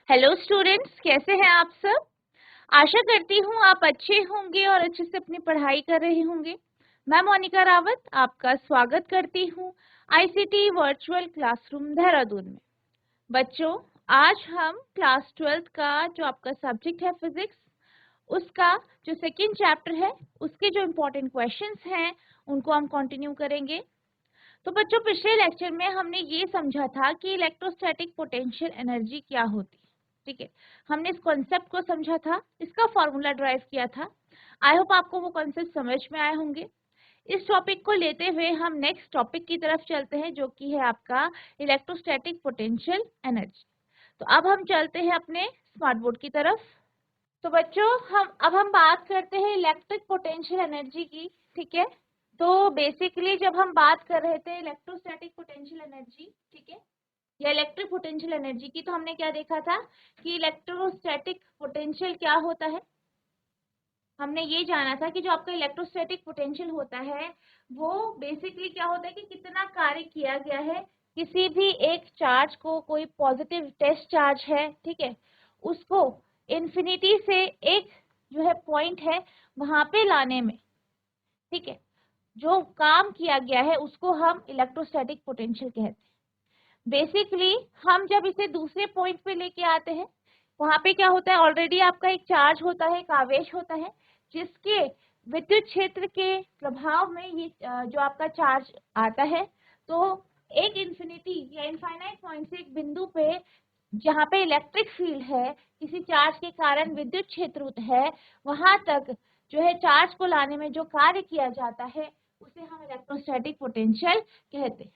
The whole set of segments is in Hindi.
हेलो स्टूडेंट्स, कैसे हैं आप सब। आशा करती हूँ आप अच्छे होंगे और अच्छे से अपनी पढ़ाई कर रहे होंगे। मैं मोनिका रावत आपका स्वागत करती हूँ आईसीटी वर्चुअल क्लासरूम देहरादून में। बच्चों, आज हम क्लास 12th का जो आपका सब्जेक्ट है फिजिक्स, उसका जो सेकेंड चैप्टर है उसके जो इम्पोर्टेंट क्वेश्चंस हैं उनको हम कंटिन्यू करेंगे। तो बच्चों, पिछले लेक्चर में हमने ये समझा था कि इलेक्ट्रोस्टैटिक पोटेंशियल एनर्जी क्या होती है। ठीक है, हमने इस कॉन्सेप्ट को समझा था, इसका फॉर्मूला ड्राइव किया था। आई होप आपको वो कॉन्सेप्ट समझ में आए होंगे। इस टॉपिक को लेते हुए हम नेक्स्ट टॉपिक की तरफ चलते हैं, जो कि है आपका इलेक्ट्रोस्टैटिक पोटेंशियल एनर्जी। तो अब हम चलते हैं अपने स्मार्ट बोर्ड की तरफ। तो बच्चों, हम बात करते हैं इलेक्ट्रिक पोटेंशियल एनर्जी की। ठीक है, तो बेसिकली जब हम बात कर रहे थे इलेक्ट्रोस्टैटिक पोटेंशियल एनर्जी, ठीक है, या इलेक्ट्रिक पोटेंशियल एनर्जी की, तो हमने क्या देखा था कि इलेक्ट्रोस्टैटिक पोटेंशियल क्या होता है। हमने ये जाना था कि जो आपका इलेक्ट्रोस्टैटिक पोटेंशियल होता है वो बेसिकली क्या होता है कि कितना कार्य किया गया है किसी भी एक चार्ज को, कोई पॉजिटिव टेस्ट चार्ज है, ठीक है, उसको इन्फिनिटी से एक जो है पॉइंट है वहां पे लाने में, ठीक है, जो काम किया गया है उसको हम इलेक्ट्रोस्टैटिक पोटेंशियल कहते हैं। बेसिकली हम जब इसे दूसरे पॉइंट पे लेके आते हैं, वहां पे क्या होता है, ऑलरेडी आपका एक चार्ज होता है, एक आवेश होता है, जिसके विद्युत क्षेत्र के प्रभाव में ये जो आपका चार्ज आता है। तो एक इन्फिनिटी या इनफाइनाइट पॉइंट से एक बिंदु पे जहाँ पे इलेक्ट्रिक फील्ड है, किसी चार्ज के कारण विद्युत क्षेत्र है, वहां तक जो है चार्ज को लाने में जो कार्य किया जाता है उसे हम इलेक्ट्रोस्टैटिक पोटेंशियल कहते हैं।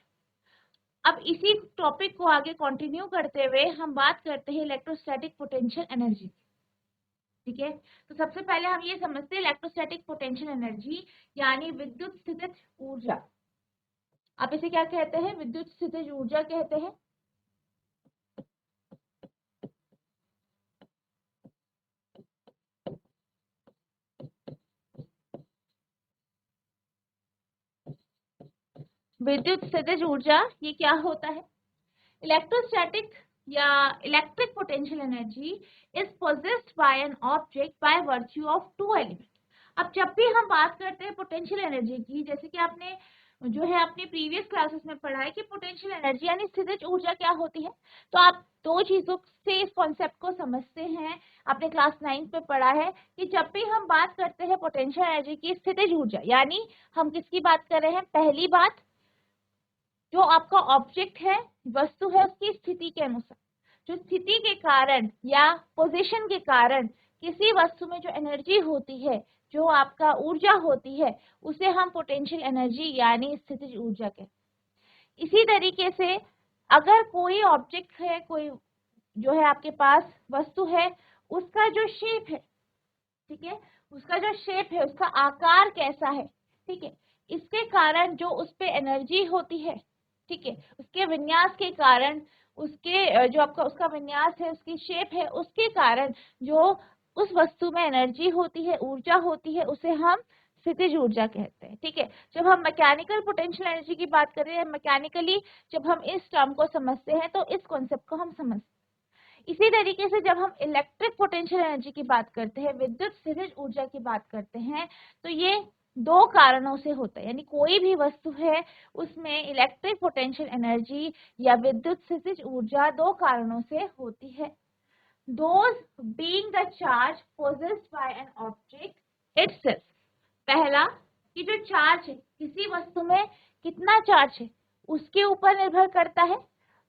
अब इसी टॉपिक को आगे कंटिन्यू करते हुए हम बात करते हैं इलेक्ट्रोस्टैटिक पोटेंशियल एनर्जी। ठीक है, तो सबसे पहले हम ये समझते हैं इलेक्ट्रोस्टैटिक पोटेंशियल एनर्जी यानी विद्युत स्थितिज ऊर्जा। आप इसे क्या कहते हैं, विद्युत स्थितिज ऊर्जा कहते हैं। विद्युत स्थितिज ऊर्जा ये क्या होता है। इलेक्ट्रोस्टैटिक या electric potential energy is possessed by an object by virtue of two element. अब जब भी हम बात करते हैं पोटेंशियल एनर्जी की, जैसे कि आपने जो है अपनी प्रीवियस क्लासेस में पढ़ा है कि पोटेंशियल एनर्जी यानी स्थितिज ऊर्जा क्या होती है, तो आप दो चीजों से इस कॉन्सेप्ट को समझते हैं। आपने क्लास 9 में पढ़ा है कि जब भी हम बात करते हैं पोटेंशियल एनर्जी की, स्थितिज ऊर्जा यानी हम किसकी बात कर रहे हैं। पहली बात, जो आपका ऑब्जेक्ट है, वस्तु है, उसकी स्थिति के अनुसार, जो स्थिति के कारण या पोजीशन के कारण किसी वस्तु में जो एनर्जी होती है, जो आपका ऊर्जा होती है, उसे हम पोटेंशियल एनर्जी यानी स्थितिज ऊर्जा कहते हैं। इसी तरीके से अगर कोई ऑब्जेक्ट है, कोई जो है आपके पास वस्तु है, उसका जो शेप है, ठीक है, उसका जो शेप है, उसका आकार कैसा है, ठीक है, इसके कारण जो उस पे एनर्जी होती है, ठीक है, उसके विन्यास के कारण, उसके जो आपका उसका विन्यास है, उसकी शेप है, उसके कारण जो उस वस्तु में एनर्जी होती है, ऊर्जा होती है, उसे हम स्थितिज ऊर्जा कहते हैं। ठीक है, जब हम मैकेनिकल पोटेंशियल एनर्जी की बात कर रहे हैं, मैकेनिकली जब हम इस टर्म को समझते हैं तो इस कॉन्सेप्ट को हम समझते हैं। इसी तरीके से जब हम इलेक्ट्रिक पोटेंशियल एनर्जी की बात करते हैं, विद्युत स्थितिज ऊर्जा की बात करते हैं, तो ये दो कारणों से होता है, यानी कोई भी वस्तु है उसमें इलेक्ट्रिक पोटेंशियल एनर्जी या विद्युत स्थितिज ऊर्जा दो कारणों से होती है। Those being the charge possessed by an object itself. पहला, कि जो चार्ज है, किसी वस्तु में कितना चार्ज है उसके ऊपर निर्भर करता है।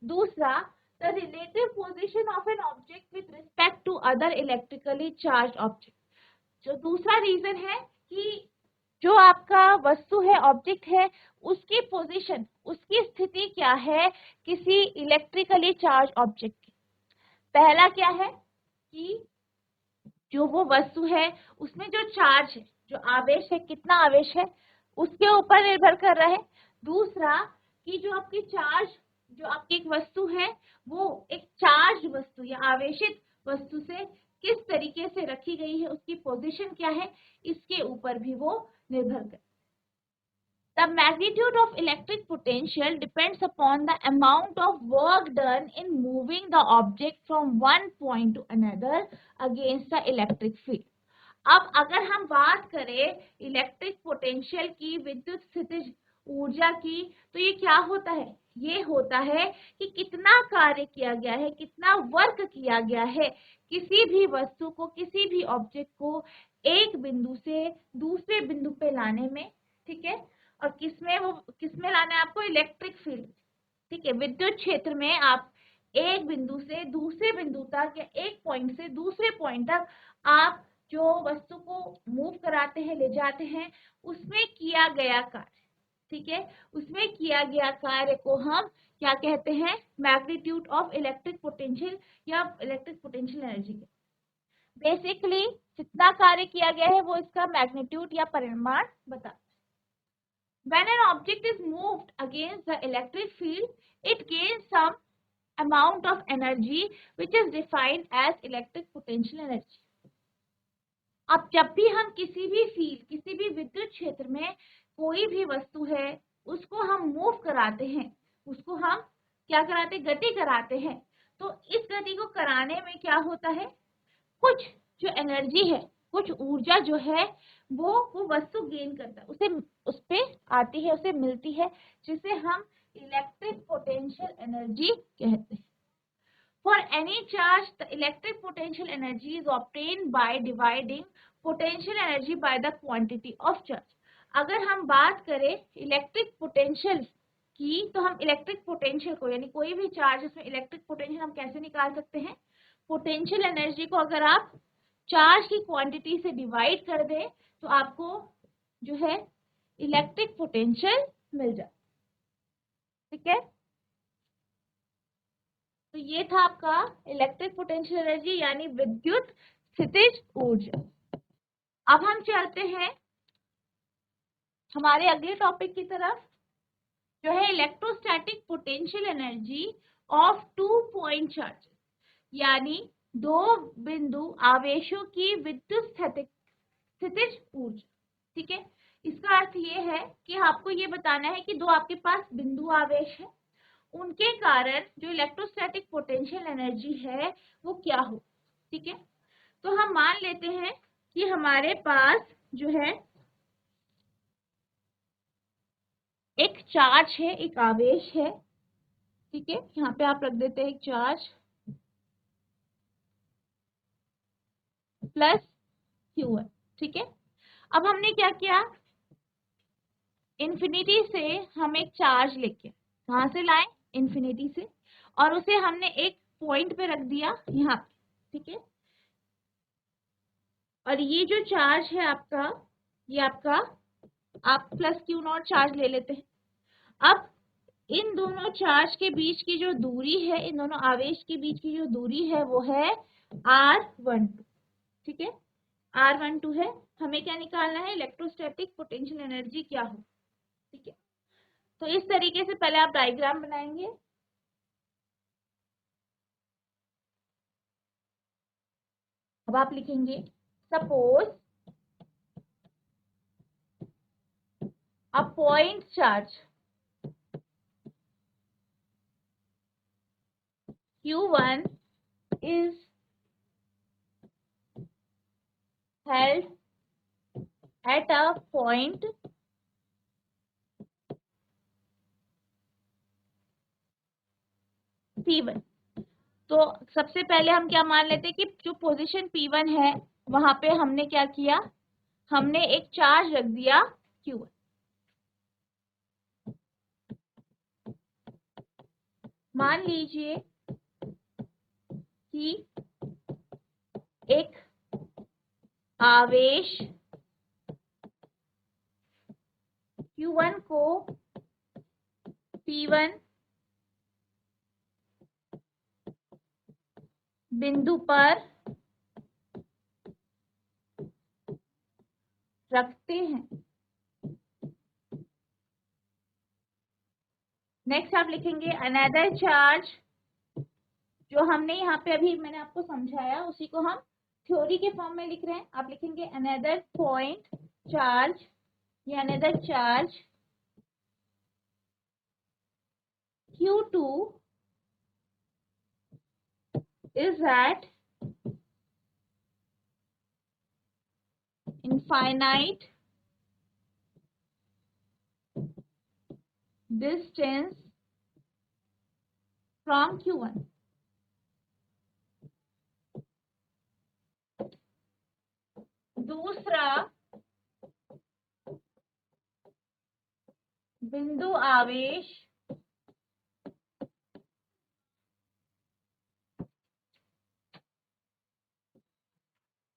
दूसरा, the relative position of an object with respect to other electrically charged object। जो दूसरा रीजन है कि जो आपका वस्तु है, ऑब्जेक्ट है, उसकी पोजीशन, उसकी स्थिति क्या है किसी इलेक्ट्रिकली चार्ज ऑब्जेक्ट की। पहला क्या है कि जो वो वस्तु है उसमें जो चार्ज है, जो आवेश है, कितना आवेश है, उसके ऊपर निर्भर कर रहा है। दूसरा, कि जो आपकी चार्ज, जो आपकी एक वस्तु है, वो एक चार्ज वस्तु या आवेशित वस्तु से किस तरीके से रखी गई है, उसकी पोजीशन क्या है, इसके ऊपर भी वो निर्भर कर। The magnitude of electric potential depends upon the amount of work done in moving the object from one point to another against the electric field. अब अगर हम बात करें इलेक्ट्रिक पोटेंशियल की, विद्युत स्थितिज ऊर्जा की, तो ये क्या होता है? ये होता है कि कितना कार्य किया गया है, कितना वर्क किया गया है किसी भी वस्तु को, किसी भी ऑब्जेक्ट को एक बिंदु से दूसरे बिंदु पे लाने में, ठीक है। और किसमें लाना है आपको? इलेक्ट्रिक फील्ड, ठीक है। विद्युत क्षेत्र में आप एक बिंदु से दूसरे बिंदु तक या एक पॉइंट से दूसरे पॉइंट तक आप जो वस्तु को मूव कराते हैं, ले जाते हैं, उसमें किया गया कार्य, ठीक है, उसमें किया गया कार्य को हम क्या कहते हैं? मैग्नीट्यूड ऑफ इलेक्ट्रिक पोटेंशियल या इलेक्ट्रिक पोटेंशियल एनर्जी। बेसिकली जितना कार्य किया गया है वो इसका मैग्नीट्यूड या परिमाण बता। When an object is moved against the electric field, it gains some amount of energy which is defined as electric potential energy. अब जब भी हम किसी भी फील्ड, किसी भी विद्युत क्षेत्र में कोई भी वस्तु है उसको हम मूव कराते हैं, उसको हम क्या कराते हैं? गति कराते हैं। तो इस गति को कराने में क्या होता है? कुछ जो एनर्जी है, कुछ ऊर्जा जो है वो वस्तु गेन करता है, उसे उस पे आती है, उसे मिलती है, जिसे हम इलेक्ट्रिक पोटेंशियल एनर्जी कहते हैं। For any charge, the electric potential energy is obtained by dividing potential energy by the quantity of charge. अगर हम बात करें इलेक्ट्रिक पोटेंशियल की, तो हम इलेक्ट्रिक पोटेंशियल को, यानी कोई भी चार्ज उसमें इलेक्ट्रिक पोटेंशियल हम कैसे निकाल सकते हैं? पोटेंशियल एनर्जी को अगर आप चार्ज की क्वांटिटी से डिवाइड कर दें तो आपको जो है इलेक्ट्रिक पोटेंशियल मिल जाए, ठीक है। तो ये था आपका इलेक्ट्रिक पोटेंशियल एनर्जी यानी विद्युत स्थितिज ऊर्जा। अब हम चलते हैं हमारे अगले टॉपिक की तरफ, जो है electrostatic potential energy of 2 point charge, यानी दो बिंदु आवेशों की विद्युत स्थितिज ऊर्जा, ठीक है। इसका अर्थ ये है कि आपको ये बताना है कि दो आपके पास बिंदु आवेश है, उनके कारण जो इलेक्ट्रोस्टैटिक पोटेंशियल एनर्जी है वो क्या हो, ठीक है। तो हम मान लेते हैं कि हमारे पास जो है एक चार्ज है, एक आवेश है, ठीक है। यहाँ पे आप रख देते हैं एक चार्ज प्लस Q1, ठीक है। अब हमने क्या किया? इन्फिनिटी से हम एक चार्ज लेके, कहाँ से लाए? इन्फिनिटी से, और उसे हमने एक पॉइंट पे रख दिया यहाँ, ठीक है। और ये जो चार्ज है आपका, ये आपका आप प्लस Q0 चार्ज ले लेते हैं। अब इन दोनों चार्ज के बीच की जो दूरी है, इन दोनों आवेश के बीच की जो दूरी है वो है R12, ठीक है। R12 है। हमें क्या निकालना है? इलेक्ट्रोस्टैटिक पोटेंशियल एनर्जी क्या हो, ठीक है। तो इस तरीके से पहले आप डायग्राम बनाएंगे। अब आप लिखेंगे suppose a point charge Q1 is held at a point P1। तो सबसे पहले हम क्या मान लेते हैं कि जो पोजीशन P1 है वहां पे हमने क्या किया? हमने एक चार्ज रख दिया Q1। मान लीजिए कि एक आवेश Q1 को P1 बिंदु पर रखते हैं। नेक्स्ट आप लिखेंगे अनदर चार्ज, जो हमने यहाँ पे अभी मैंने आपको समझाया उसी को हम थ्योरी के फॉर्म में लिख रहे हैं। आप लिखेंगे अनदर पॉइंट चार्ज या another charge Q2 is at infinite distance from Q1. दूसरा बिंदु आवेश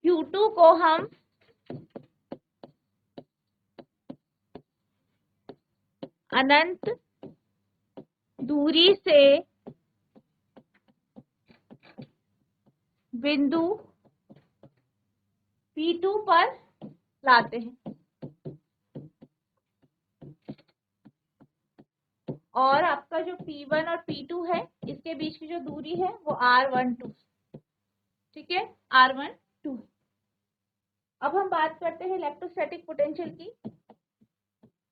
Q2 को हम अनंत दूरी से बिंदु P2 पर लाते हैं और आपका जो P1 और P2 है इसके बीच की जो दूरी है वो R12, ठीक है, R12। अब हम बात करते हैं इलेक्ट्रोस्टैटिक पोटेंशियल की।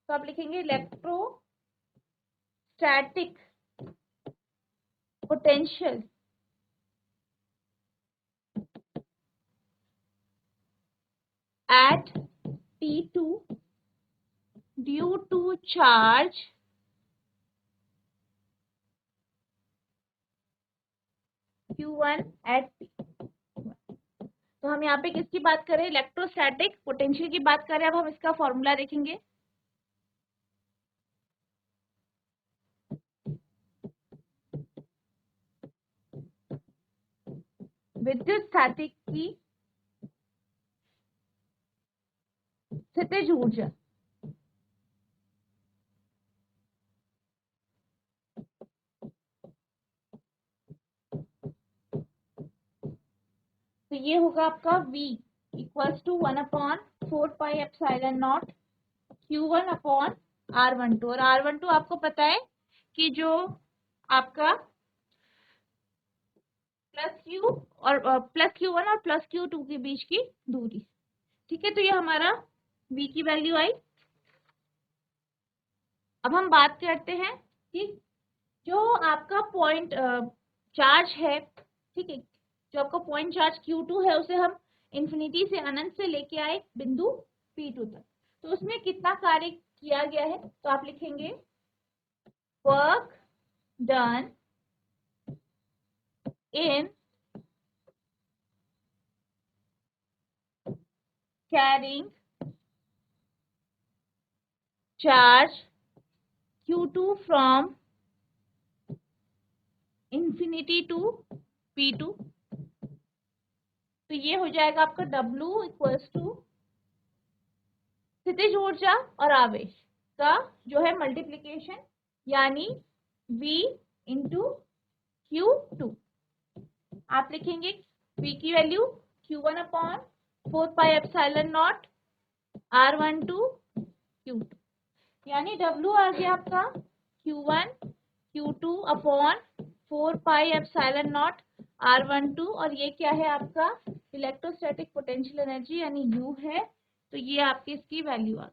तो आप लिखेंगे electrostatic potential at T2 due to charge Q1 at P। तो हम यहाँ पे किसकी बात करें, इलेक्ट्रोस्टैटिक पोटेंशियल की बात करें। अब हम इसका फॉर्मूला देखेंगे। विद्युत स्थैतिक की स्थितिज ऊर्जा तो ये होगा आपका V इक्वल्स टू 1/4πε0 Q1/R12। और R12 आपको पता है कि जो आपका प्लस Q1 और प्लस Q2 के बीच की दूरी, ठीक है। तो ये हमारा V की वैल्यू आई। अब हम बात करते हैं कि जो आपका पॉइंट चार्ज है, ठीक है, जो आपका पॉइंट चार्ज Q2 है उसे हम इंफिनिटी से अनंत से लेके आए बिंदु P2 तक। तो उसमें कितना कार्य किया गया है, तो आप लिखेंगे work done in carrying charge Q2 from infinity to P2। तो ये हो जाएगा आपका W इक्वल्स टू स्थितिज ऊर्जा और आवेश का जो है मल्टीप्लीकेशन, यानी V इंटू Q2। आप लिखेंगे V की वैल्यू Q1/4πε0 R12 Q2, यानी W आ गया आपका Q1 Q2/4πε0 R12 और ये क्या है आपका इलेक्ट्रोस्टैटिक पोटेंशियल एनर्जी यानी U है। तो ये आपकी इसकी वैल्यू आ गई।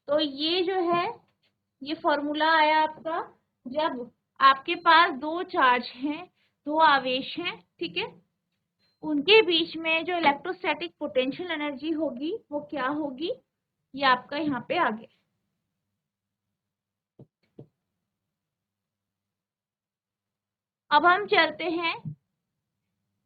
तो ये जो है ये फॉर्मूला आया आपका जब आपके पास दो चार्ज हैं, दो आवेश हैं, ठीक है, उनके बीच में जो इलेक्ट्रोस्टैटिक पोटेंशियल एनर्जी होगी वो क्या होगी, ये आपका यहाँ पे आ गया। अब हम चलते हैं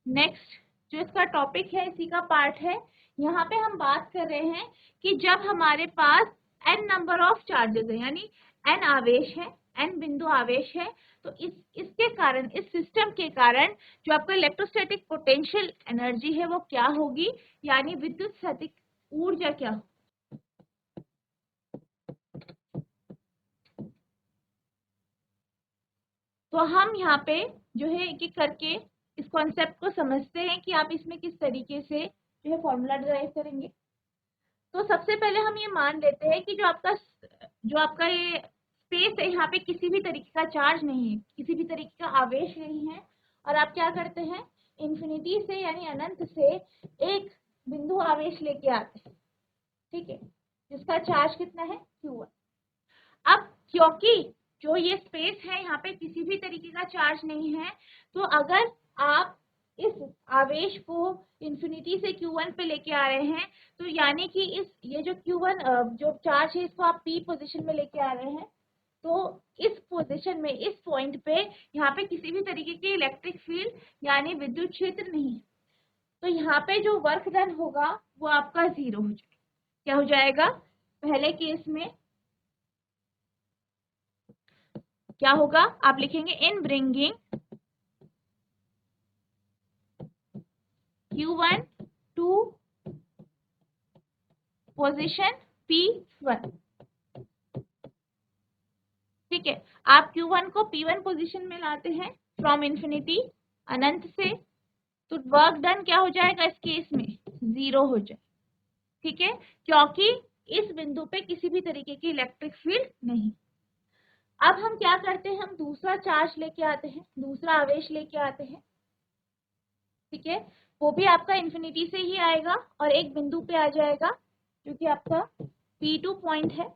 नेक्स्ट, जो इसका टॉपिक है इसी का पार्ट है। यहाँ पे हम बात कर रहे हैं कि जब हमारे पास n नंबर ऑफ चार्जेस है, यानी n आवेश है, n बिंदु आवेश है, तो इसके कारण, इस सिस्टम के कारण जो आपका इलेक्ट्रोस्टैटिक पोटेंशियल एनर्जी है वो क्या होगी, यानी विद्युत स्थैतिक ऊर्जा क्या होगी। तो हम यहाँ पे जो है एक एक करके इस कॉन्सेप्ट को समझते हैं कि आप इसमें किस तरीके से जो है फॉर्मूला डिराइव करेंगे। तो सबसे पहले हम ये मान लेते हैं कि जो आपका ये स्पेस है, यहाँ पे किसी भी तरीके का चार्ज नहीं है, किसी भी तरीके का आवेश नहीं है, और आप क्या करते हैं, इन्फिनिटी से यानी अनंत से एक बिंदु आवेश लेके आते हैं, ठीक है। जिसका चार्ज कितना है Q1। अब क्योंकि जो ये स्पेस है यहाँ पे किसी भी तरीके का चार्ज नहीं है, तो अगर आप इस आवेश को इंफिनिटी से Q1 पे लेके आ रहे हैं, तो यानी कि ये जो Q1 जो चार्ज है इसको आप P पोजीशन में लेके आ रहे हैं, तो इस पोजीशन में, इस पॉइंट पे यहाँ पे किसी भी तरीके की इलेक्ट्रिक फील्ड यानी विद्युत क्षेत्र नहीं है, तो यहाँ पे जो वर्क डन होगा वो आपका 0 हो जाएगा। क्या हो जाएगा? पहले केस में क्या होगा, आप लिखेंगे in bringing Q1 to position P1। ठीक है, आप Q1 को P1 पोजीशन में लाते हैं फ्रॉम इंफिनिटी, अनंत से, तो वर्क डन क्या हो जाएगा इस केस में? 0 हो जाए। ठीक है, क्योंकि इस बिंदु पे किसी भी तरीके की इलेक्ट्रिक फील्ड नहीं। अब हम क्या करते हैं, हम दूसरा चार्ज लेके आते हैं, दूसरा आवेश लेके आते हैं। ठीक है, वो भी आपका इंफिनिटी से ही आएगा और एक बिंदु पे आ जाएगा जो कि आपका P2 पॉइंट है।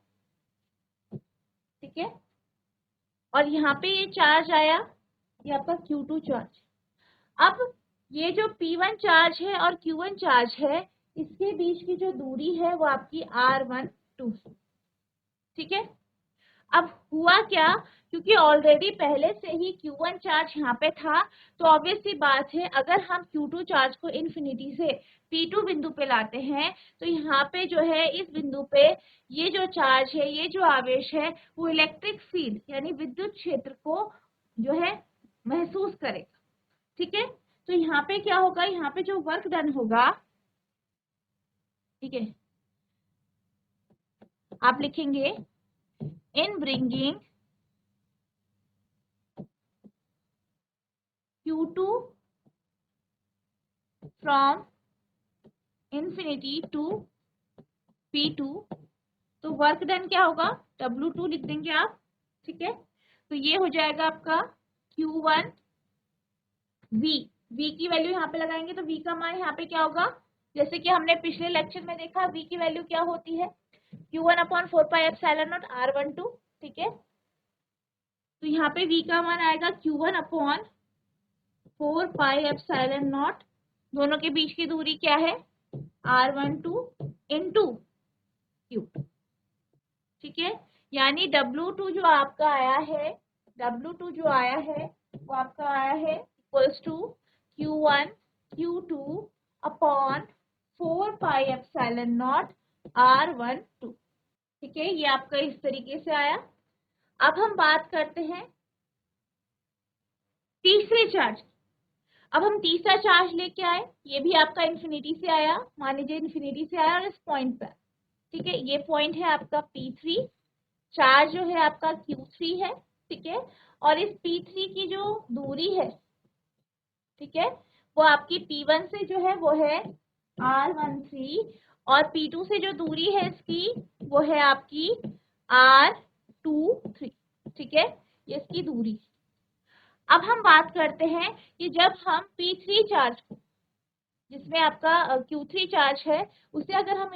ठीक है, और यहाँ पे ये चार्ज आया, ये आपका Q2 चार्ज। अब ये जो P1 चार्ज है और Q1 चार्ज है, इसके बीच की जो दूरी है वो आपकी R12। ठीक है, अब हुआ क्या, क्योंकि ऑलरेडी पहले से ही Q1 चार्ज यहाँ पे था, तो ऑब्वियस सी बात है अगर हम Q2 चार्ज को इंफिनिटी से P2 बिंदु पे लाते हैं, तो यहाँ पे जो है इस बिंदु पे ये जो चार्ज है, ये जो आवेश है, वो इलेक्ट्रिक फील्ड यानी विद्युत क्षेत्र को जो है महसूस करेगा। ठीक है, तो यहाँ पे क्या होगा, यहाँ पे जो वर्क डन होगा, ठीक है, आप लिखेंगे in bringing Q2 from infinity to P2, तो वर्क डन क्या होगा, W2 लिख देंगे आप। ठीक है, तो ये हो जाएगा आपका Q1 V। V की वैल्यू यहाँ पे लगाएंगे तो V का मान यहाँ पे क्या होगा, जैसे कि हमने पिछले लेक्चर में देखा V की वैल्यू क्या होती है, Q1/4πε0 R12। ठीक है, तो यहाँ पे V का मान आएगा Q1/4πε0, दोनों के बीच की दूरी क्या है, R12 इंटू Q। ठीक है, यानी W2 जो आपका आया है, W2 जो आया है वो आपका आया है equals to Q1 Q2/4πε0 R12। ठीक है, ये आपका इस तरीके से आया। अब हम बात करते हैं तीसरे चार्ज। अब हम तीसरा चार्ज लेके आए, ये भी आपका इंफिनिटी से आया, मान लीजिए इंफिनिटी से आया और इस पॉइंट पर। ठीक है, ये पॉइंट है आपका P3, चार्ज जो है आपका Q3 है। ठीक है, और इस P3 की जो दूरी है, ठीक है, वो आपकी P1 से जो है वो है R13, और P2 से जो दूरी है इसकी वो है आपकी R23। ठीक है, ये इसकी दूरी। अब हम बात करते हैं कि जब हम P3 चार्ज को, जिसमें आपका Q3 चार्ज है, उसे अगर हम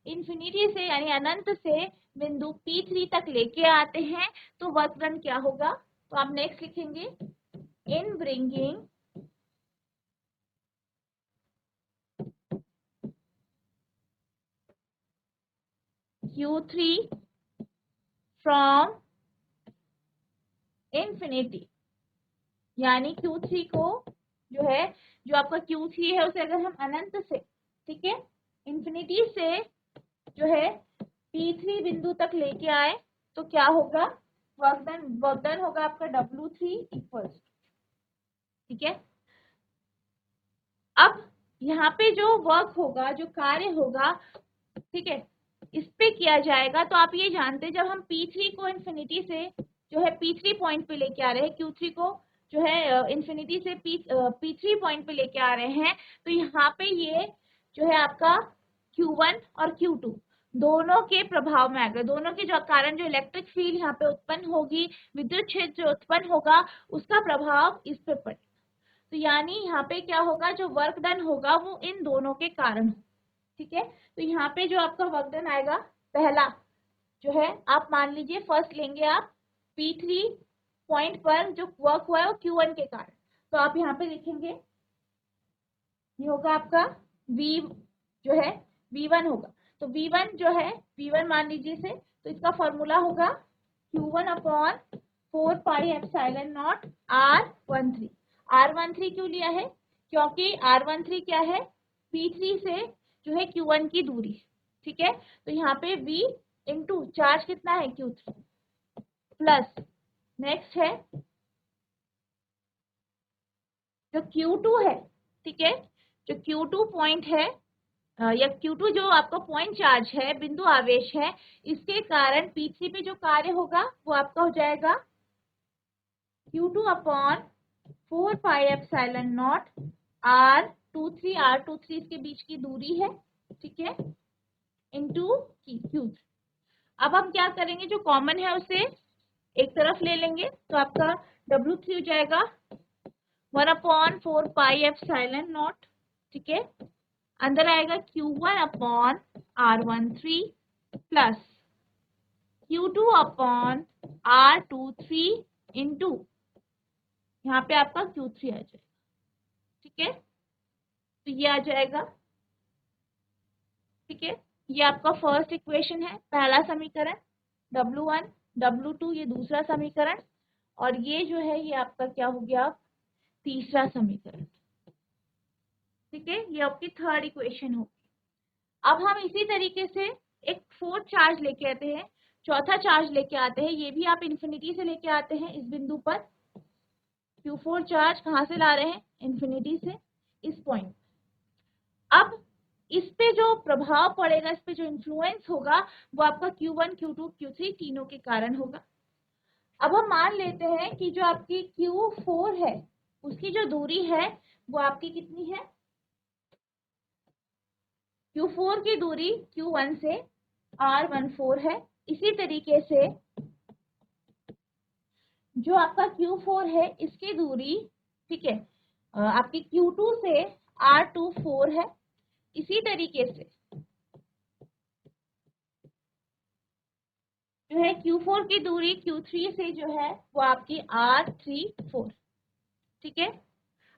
इंफिनिटी से यानी अनंत से बिंदु P3 तक लेके आते हैं, तो वर्क डन क्या होगा, तो आप नेक्स्ट लिखेंगे in bringing Q3 from infinity, यानी Q3 को जो है, जो आपका Q3 है उसे अगर हम अनंत से, ठीक है, इंफिनिटी से जो है P3 बिंदु तक लेके आए, तो क्या होगा, वर्क डन होगा आपका W3 इक्वल्स। ठीक है, अब यहाँ पे जो वर्क होगा, जो कार्य होगा, ठीक है, इस पे किया जाएगा। तो आप ये जानते हैं जब हम P3 को इंफिनिटी से जो है P3 पॉइंट पे लेके आ रहे हैं, Q3 को जो है इंफिनिटी से P3 पॉइंट पे लेके आ रहे हैं, तो यहाँ पे ये जो है आपका Q1 और Q2 दोनों के प्रभाव में आएगा, दोनों के जो कारण जो इलेक्ट्रिक फील्ड यहाँ पे उत्पन्न होगी, विद्युत क्षेत्र जो उत्पन्न होगा, उसका प्रभाव इस पे पड़ेगा। तो यानी यहाँ पे क्या होगा, जो वर्क डन होगा वो इन दोनों के कारण। ठीक है। तो यहाँ पे जो आपका वर्क डन आएगा, पहला जो है, आप मान लीजिए फर्स्ट लेंगे आप P3 पॉइंट पर जो वर्क हुआ है वो Q1 के कारण, तो आप यहाँ पे लिखेंगे, ये होगा आपका V जो है V1 होगा। तो V1 जो है, V1 मान लीजिए इसे, तो इसका फॉर्मूला होगा Q1 upon 4 pi epsilon not R13। R13 क्यों लिया है? क्योंकि R13 क्या है? P3 से जो है Q1 की दूरी, ठीक है। तो यहाँ पे V इंटू चार्ज कितना है Q3 प्लस, नेक्स्ट है जो Q2 है, ठीक है, जो Q2 पॉइंट है या Q2 जो आपका पॉइंट चार्ज है, बिंदु आवेश है, इसके कारण P3 पे जो कार्य होगा वो आपका हो जाएगा Q2 upon 4 pi epsilon not R23 इसके बीच की दूरी है, ठीक है, इंटू Q3। अब हम क्या करेंगे, जो कॉमन है उसे एक तरफ ले लेंगे, तो आपका W3 हो जाएगा 1 अपॉन 4 पाई एप्सिलॉन नॉट, ठीक है, अंदर आएगा Q1 upon R13 plus Q2 upon R23 into यहाँ पे आपका Q3 आ जाएगा, ठीक है। तो ये आ जाएगा, ठीक है, ये आपका फर्स्ट इक्वेशन है, पहला समीकरण, W1 W2 ये दूसरा समीकरण, और ये जो है ये आपका क्या हो गया, तीसरा समीकरण, ठीक है, ये आपकी थर्ड इक्वेशन होगी। अब हम इसी तरीके से एक फोर्थ चार्ज लेके आते हैं, चौथा चार्ज लेके आते हैं, ये भी आप इन्फिनिटी से लेके आते हैं इस बिंदु पर। Q4 चार्ज कहाँ से ला रहे हैं? इन्फिनिटी से, इस पॉइंट। अब इस पे जो प्रभाव पड़ेगा, इस पे जो इन्फ्लुएंस होगा, वो आपका Q1 Q2 Q3 तीनों के कारण होगा। अब हम मान लेते हैं कि जो आपकी Q4 है उसकी जो दूरी है वो आपकी कितनी है, Q4 की दूरी Q1 से R14 है। इसी तरीके से जो आपका Q4 है इसकी दूरी, ठीक है, आपकी Q2 से R24 है। इसी तरीके से जो है Q4 की दूरी Q3 से जो है वो आपकी R34, ठीक है।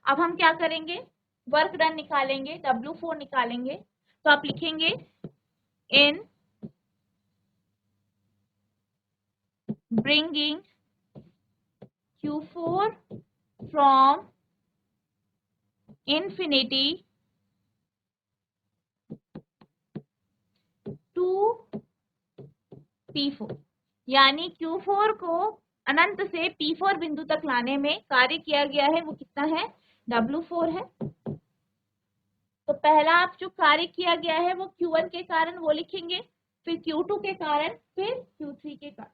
अब हम क्या करेंगे, वर्क डन निकालेंगे, W4 निकालेंगे, तो आप लिखेंगे in bringing Q4 from infinity to P4, यानी Q4 को अनंत से P4 बिंदु तक लाने में कार्य किया गया है वो कितना है, W4 है। तो पहला आप जो कार्य किया गया है वो Q1 के कारण वो लिखेंगे, फिर Q2 के कारण, फिर Q3 के कारण,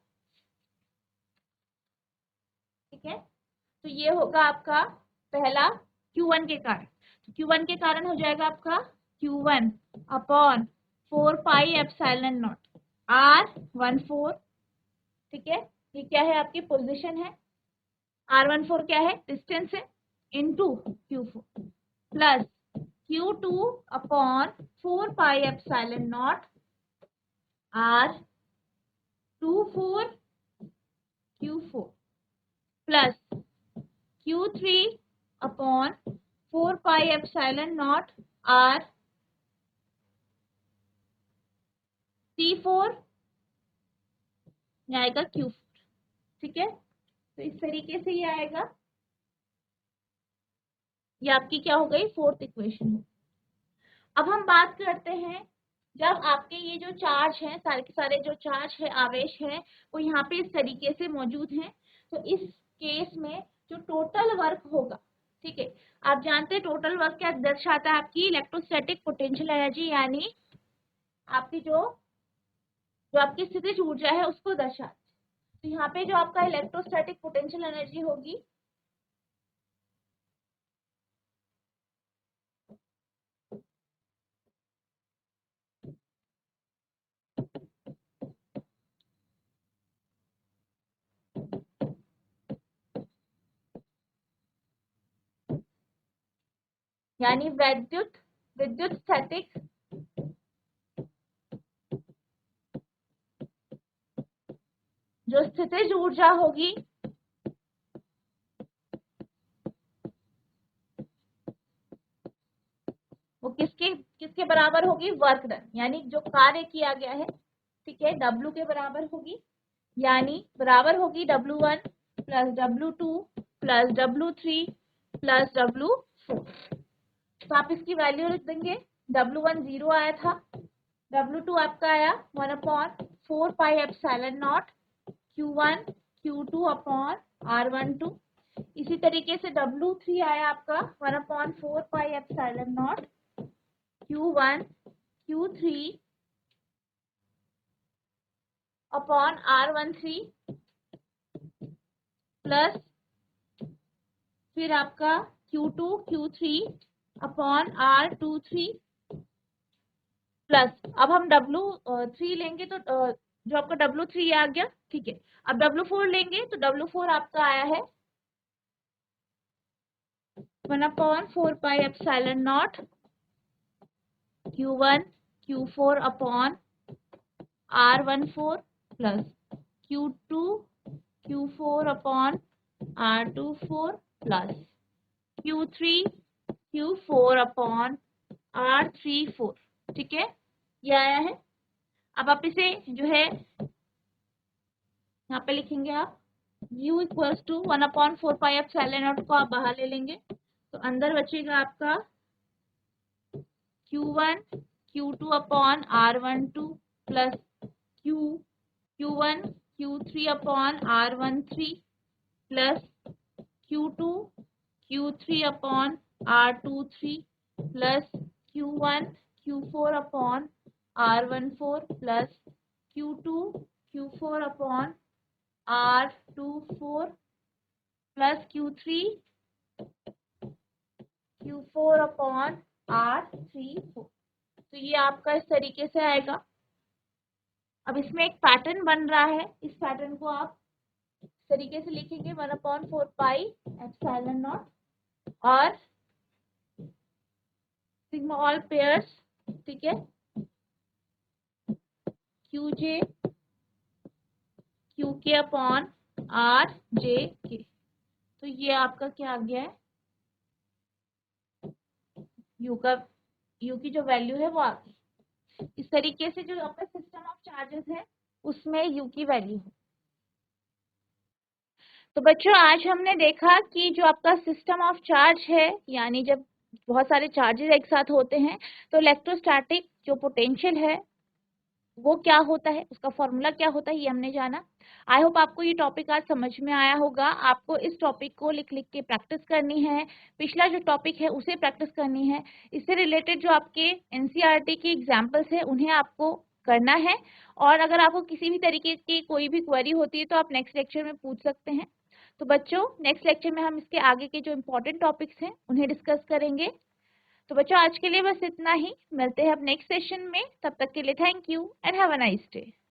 ठीक है। तो ये होगा आपका पहला Q1 के कारण। तो Q1 के कारण हो जाएगा आपका Q1 upon 4 pi epsilon not R14, ठीक है, ये क्या है, आपकी पोजीशन है, R14 क्या है, डिस्टेंस है, into Q4 plus Q2 upon 4 pi epsilon not R24 Q4 plus Q3 upon 4 pi epsilon not R34 आएगा Q4, ठीक है। तो इस तरीके से ये आएगा, ये आपकी क्या हो गई, फोर्थ इक्वेशन। अब हम बात करते हैं, जब आपके ये जो चार्ज है, सारे के सारे जो चार्ज है, आवेश है, वो यहाँ पे इस तरीके से मौजूद हैं, तो इस केस में जो टोटल वर्क होगा, ठीक है, आप जानते हैं टोटल वर्क क्या दर्शाता है, आपकी इलेक्ट्रोस्टैटिक पोटेंशियल एनर्जी, यानी आपकी जो जो आपकी स्थितिज ऊर्जा है उसको दर्शाता है। तो यहाँ पे जो आपका इलेक्ट्रोस्टैटिक पोटेंशियल एनर्जी होगी, यानी विद्युत विद्युत स्थैतिक जो स्थितिज ऊर्जा होगी वो किसके किसके बराबर होगी, वर्क डन, यानी जो कार्य किया गया है, ठीक है, W के बराबर होगी, यानी बराबर होगी W1 plus W2 plus W3 plus W4। तो आप इसकी वैल्यू लिख देंगे। W1 0 आया था, W2 आपका आया 1/4 pi epsilon not Q1 Q2 upon R12। इसी तरीके से W3 आया आपका 1/4 pi epsilon not Q1 Q3 upon R13 plus फिर आपका Q2 Q3 upon R23 plus, अब हम W3 लेंगे तो जो आपका W3 आ गया, ठीक है। अब W4 लेंगे तो W4 आपका आया है 1/4 pi epsilon not Q1 Q4 upon R14 plus Q2 Q4 upon R24 plus Q3 Q4 upon R34, ठीक है, ये आया है। अब आप इसे जो है यहाँ पे लिखेंगे आप U equals to 1/4 pi epsilon naught को आप बाहर ले लेंगे तो अंदर बचेगा आपका Q1 Q2 upon R12 plus Q1 Q3 upon R13 plus Q2 Q3 upon R23 plus Q1 Q4 upon R14 plus Q2 Q4 upon R24 plus Q3 Q4 upon R34। तो ये आपका इस तरीके से आएगा। अब इसमें एक पैटर्न बन रहा है, इस पैटर्न को आप इस तरीके से लिखेंगे 1/4 पाई एप्सिलॉन नॉट और सिग्मा ऑल पेयर्स, ठीक है, QJ QK अपॉन RJK। तो ये आपका क्या आ गया है, U की जो वैल्यू है वो आ गई। इस तरीके से जो आपका सिस्टम ऑफ चार्जेस है उसमें U की वैल्यू है। तो बच्चों आज हमने देखा कि जो आपका सिस्टम ऑफ चार्ज है, यानी जब बहुत सारे चार्जेस एक साथ होते हैं तो इलेक्ट्रोस्टैटिक जो पोटेंशियल है वो क्या होता है, उसका फॉर्मूला क्या होता है, ये हमने जाना। आई होप आपको ये टॉपिक आज समझ में आया होगा। आपको इस टॉपिक को लिख लिख के प्रैक्टिस करनी है, पिछला जो टॉपिक है उसे प्रैक्टिस करनी है, इससे रिलेटेड जो आपके एनसीईआरटी के एग्जाम्पल्स है उन्हें आपको करना है। और अगर आपको किसी भी तरीके की कोई भी क्वेरी होती है तो आप नेक्स्ट लेक्चर में पूछ सकते हैं। तो बच्चों नेक्स्ट लेक्चर में हम इसके आगे के जो इम्पोर्टेंट टॉपिक्स हैं उन्हें डिस्कस करेंगे। तो बच्चों आज के लिए बस इतना ही, मिलते हैं अब नेक्स्ट सेशन में, तब तक के लिए thank you and have a nice day.